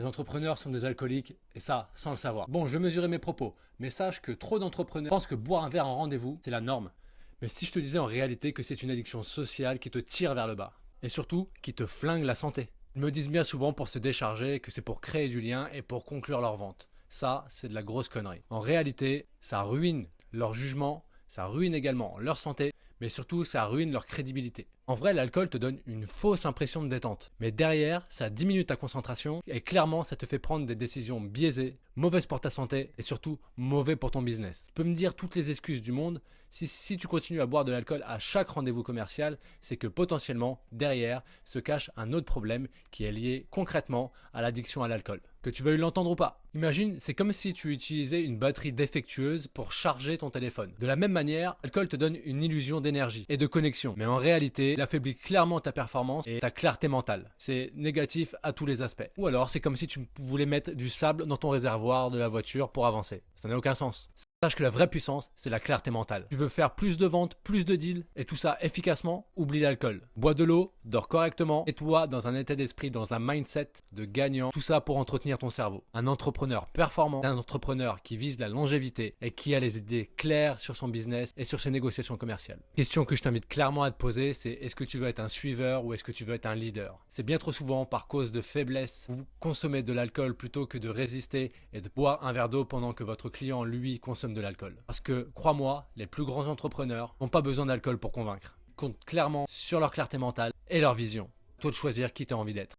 Les entrepreneurs sont des alcooliques, et ça, sans le savoir. Bon, je vais mesurer mes propos, mais sache que trop d'entrepreneurs pensent que boire un verre en rendez-vous, c'est la norme. Mais si je te disais en réalité que c'est une addiction sociale qui te tire vers le bas, et surtout, qui te flingue la santé. Ils me disent bien souvent pour se décharger que c'est pour créer du lien et pour conclure leur vente. Ça, c'est de la grosse connerie. En réalité, ça ruine leur jugement, ça ruine également leur santé, mais surtout, ça ruine leur crédibilité. En vrai, l'alcool te donne une fausse impression de détente. Mais derrière, ça diminue ta concentration et clairement, ça te fait prendre des décisions biaisées, mauvaises pour ta santé et surtout mauvais pour ton business. Tu peux me dire toutes les excuses du monde. Si tu continues à boire de l'alcool à chaque rendez-vous commercial, c'est que potentiellement, derrière, se cache un autre problème qui est lié concrètement à l'addiction à l'alcool. Que tu veuilles l'entendre ou pas. Imagine, c'est comme si tu utilisais une batterie défectueuse pour charger ton téléphone. De la même manière, l'alcool te donne une illusion d'énergie et de connexion. Mais en réalité, il affaiblit clairement ta performance et ta clarté mentale. C'est négatif à tous les aspects. Ou alors, c'est comme si tu voulais mettre du sable dans ton réservoir de la voiture pour avancer. Ça n'a aucun sens. Sache que la vraie puissance, c'est la clarté mentale. Tu veux faire plus de ventes, plus de deals, et tout ça efficacement, oublie l'alcool. Bois de l'eau, dors correctement, mets-toi dans un état d'esprit, dans un mindset de gagnant. Tout ça pour entretenir ton cerveau. Un entrepreneur performant, un entrepreneur qui vise la longévité et qui a les idées claires sur son business et sur ses négociations commerciales. Question que je t'invite clairement à te poser, c'est est-ce que tu veux être un suiveur ou est-ce que tu veux être un leader? C'est bien trop souvent par cause de faiblesse, vous consommez de l'alcool plutôt que de résister et de boire un verre d'eau pendant que votre client, lui, consomme de l'alcool. Parce que, crois-moi, les plus grands entrepreneurs n'ont pas besoin d'alcool pour convaincre. Ils comptent clairement sur leur clarté mentale et leur vision. À toi de choisir qui tu as envie d'être.